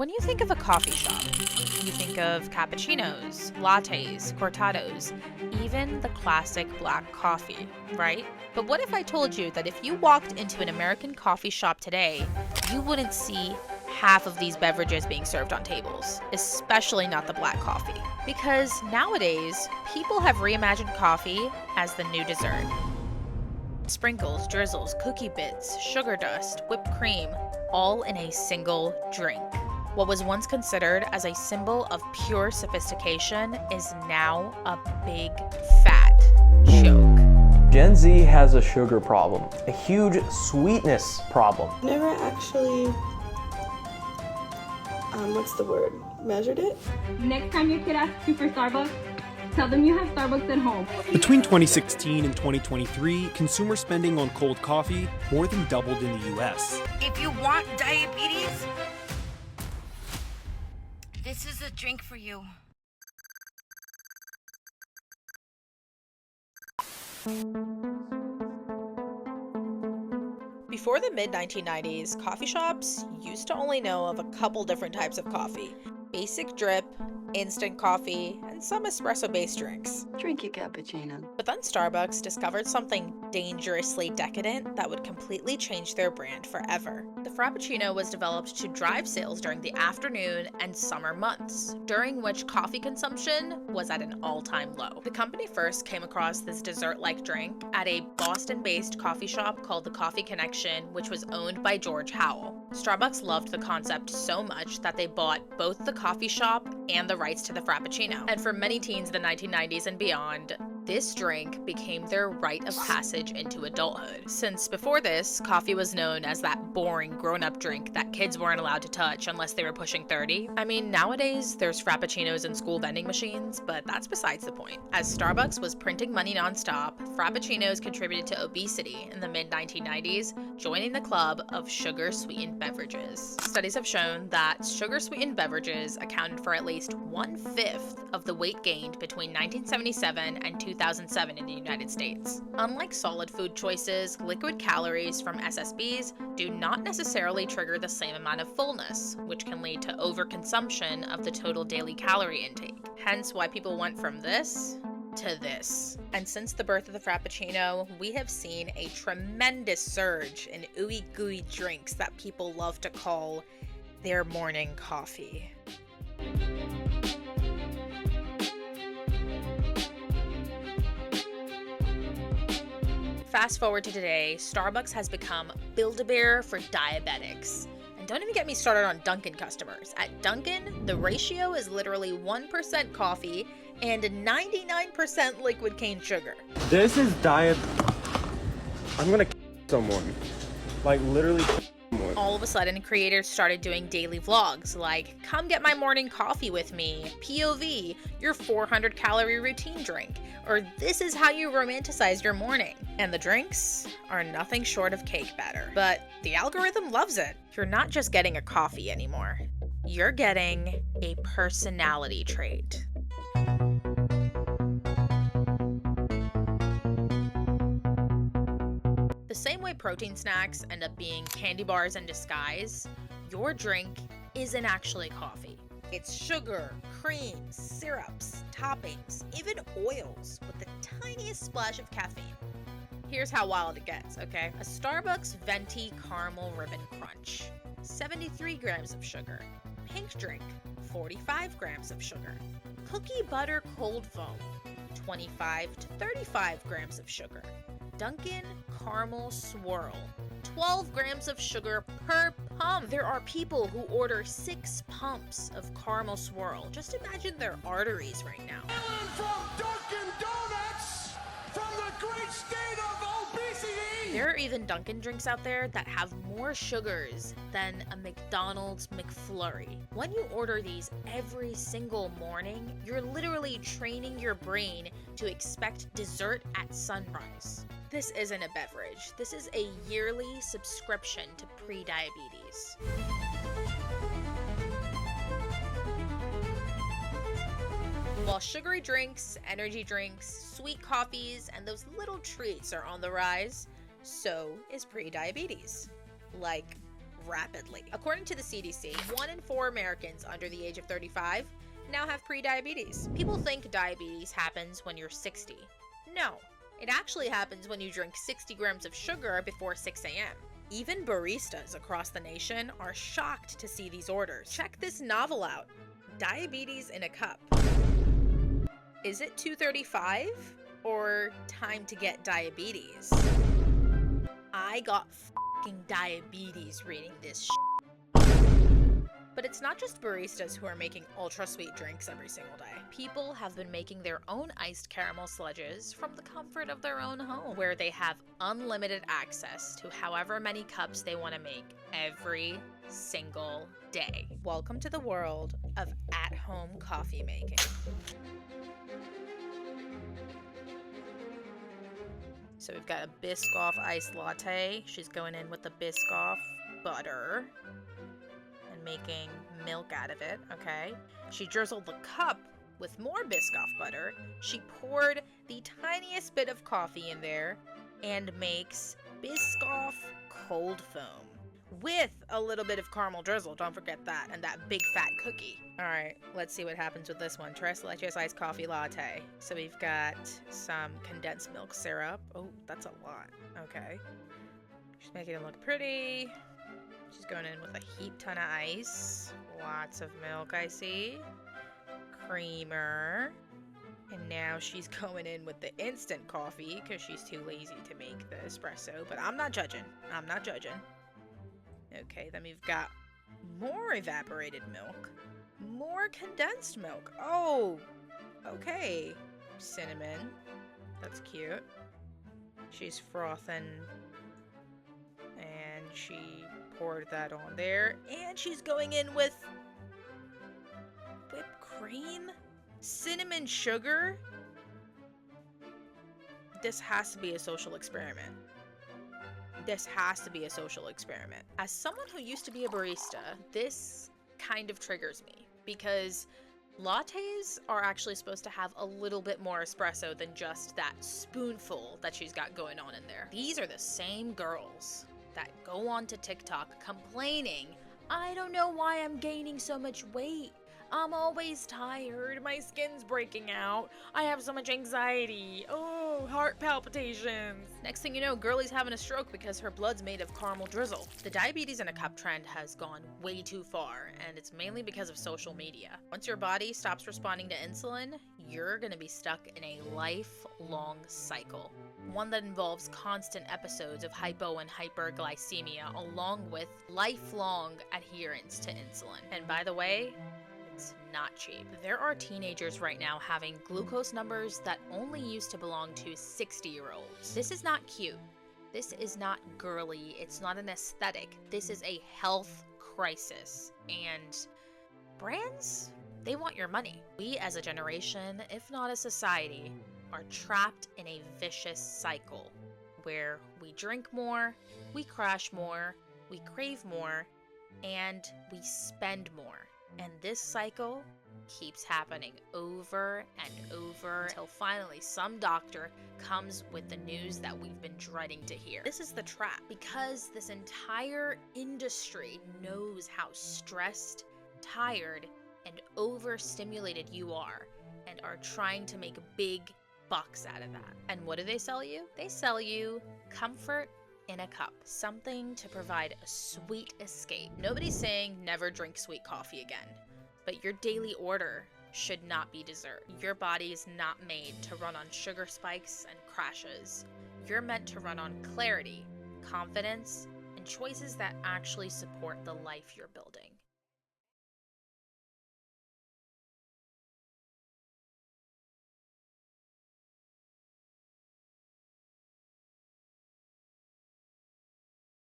When you think of a coffee shop, you think of cappuccinos, lattes, cortados, even the classic black coffee, right? But what if I told you that if you walked into an American coffee shop today, you wouldn't see half of these beverages being served on tables, especially not the black coffee? Because nowadays, people have reimagined coffee as the new dessert. Sprinkles, drizzles, cookie bits, sugar dust, whipped cream, all in a single drink. What was once considered as a symbol of pure sophistication is now a big fat joke. Gen Z has a sugar problem, a huge sweetness problem. Never actually, measured it? Next time your kid asks you for Starbucks, tell them you have Starbucks at home. Between 2016 and 2023, consumer spending on cold coffee more than doubled in the US. If you want diabetes, this is a drink for you. Before the mid-1990s, coffee shops used to only know of a couple different types of coffee: basic drip, instant coffee, and some espresso-based drinks. Drink your cappuccino. But then Starbucks discovered something dangerously decadent that would completely change their brand forever. The Frappuccino was developed to drive sales during the afternoon and summer months, during which coffee consumption was at an all-time low. The company first came across this dessert-like drink at a Boston-based coffee shop called The Coffee Connection, which was owned by George Howell. Starbucks loved the concept so much that they bought both the coffee shop and the rights to the Frappuccino. And for many teens in the 1990s and beyond, this drink became their rite of passage into adulthood. Since before this, coffee was known as that boring grown-up drink that kids weren't allowed to touch unless they were pushing 30. I mean, nowadays there's Frappuccinos in school vending machines, but that's besides the point. As Starbucks was printing money nonstop, Frappuccinos contributed to obesity in the mid-1990s, joining the club of sugar-sweetened beverages. Studies have shown that sugar-sweetened beverages accounted for at least 1/5 of the weight gained between 1977 and 2007 in the United States. Unlike solid food choices, liquid calories from SSBs do not necessarily trigger the same amount of fullness, which can lead to overconsumption of the total daily calorie intake. Hence why people went from this to this. And since the birth of the Frappuccino, we have seen a tremendous surge in ooey gooey drinks that people love to call their morning coffee. Fast forward to today, Starbucks has become Build-A-Bear for diabetics. And don't even get me started on Dunkin' customers. At Dunkin', the ratio is literally 1% coffee and 99% liquid cane sugar. This is I'm gonna someone. Like literally someone. All of a sudden, creators started doing daily vlogs like, come get my morning coffee with me, POV, your 400 calorie routine drink, or this is how you romanticize your morning. And the drinks are nothing short of cake batter. But the algorithm loves it. You're not just getting a coffee anymore. You're getting a personality trait. The same way protein snacks end up being candy bars in disguise, your drink isn't actually coffee. It's sugar, cream, syrups, toppings, even oils with the tiniest splash of caffeine. Here's how wild it gets, okay? A Starbucks Venti Caramel Ribbon Crunch, 73 grams of sugar. Pink Drink, 45 grams of sugar. Cookie Butter Cold Foam, 25 to 35 grams of sugar. Dunkin' Caramel Swirl, 12 grams of sugar per pump. There are people who order 6 pumps of caramel swirl. Just imagine their arteries right now. From Dunkin' Donuts, from the great state of obesity. There are even Dunkin' drinks out there that have more sugars than a McDonald's McFlurry. When you order these every single morning, you're literally training your brain to expect dessert at sunrise. This isn't a beverage. This is a yearly subscription to pre-diabetes. While sugary drinks, energy drinks, sweet coffees, and those little treats are on the rise, so is pre-diabetes. Like, rapidly. According to the CDC, 1 in 4 Americans under the age of 35 now have prediabetes. People think diabetes happens when you're 60. No, it actually happens when you drink 60 grams of sugar before 6 a.m. Even baristas across the nation are shocked to see these orders. Check this novel out, Diabetes in a Cup. Is it 2:35 or time to get diabetes? I got f***ing diabetes reading this shit. But it's not just baristas who are making ultra sweet drinks every single day. People have been making their own iced caramel sludges from the comfort of their own home, where they have unlimited access to however many cups they want to make every single day. Welcome to the world of at-home coffee making. So we've got a Biscoff iced latte. She's going in with the Biscoff butter and making milk out of it, okay? She drizzled the cup with more Biscoff butter. She poured the tiniest bit of coffee in there and makes Biscoff cold foam with a little bit of caramel drizzle. Don't forget that. And that big fat cookie. All right, let's see what happens with this one. Tres leches iced coffee latte. So we've got some condensed milk syrup. Oh, that's a lot. Okay. She's making it look pretty. She's going in with a heap ton of ice. Lots of milk, I see. Creamer. And now she's going in with the instant coffee because she's too lazy to make the espresso. But I'm not judging. I'm not judging. Okay, then we've got more evaporated milk. More condensed milk. Oh, okay. Cinnamon. That's cute. She's frothing. And she poured that on there. And she's going in with whipped cream? Cinnamon sugar? This has to be a social experiment. This has to be a social experiment. As someone who used to be a barista, this kind of triggers me because lattes are actually supposed to have a little bit more espresso than just that spoonful that she's got going on in there. These are the same girls that go on to TikTok complaining, I don't know why I'm gaining so much weight. I'm always tired. My skin's breaking out. I have so much anxiety. Oh, heart palpitations. Next thing you know, girlie's having a stroke because her blood's made of caramel drizzle. The diabetes in a cup trend has gone way too far, and it's mainly because of social media. Once your body stops responding to insulin, you're gonna be stuck in a lifelong cycle. One that involves constant episodes of hypo and hyperglycemia, along with lifelong adherence to insulin. And by the way, it's not cheap. There are teenagers right now having glucose numbers that only used to belong to 60-year-olds. This is not cute. This is not girly. It's not an aesthetic. This is a health crisis. And brands, they want your money. We as a generation, if not a society, are trapped in a vicious cycle where we drink more, we crash more, we crave more, and we spend more. And this cycle keeps happening over and over until finally some doctor comes with the news that we've been dreading to hear. This is the trap because this entire industry knows how stressed, tired, and overstimulated you are and are trying to make big bucks out of that. And what do they sell you? They sell you comfort in a cup, something to provide a sweet escape. Nobody's saying never drink sweet coffee again, but your daily order should not be dessert. Your body is not made to run on sugar spikes and crashes. You're meant to run on clarity, confidence, and choices that actually support the life you're building.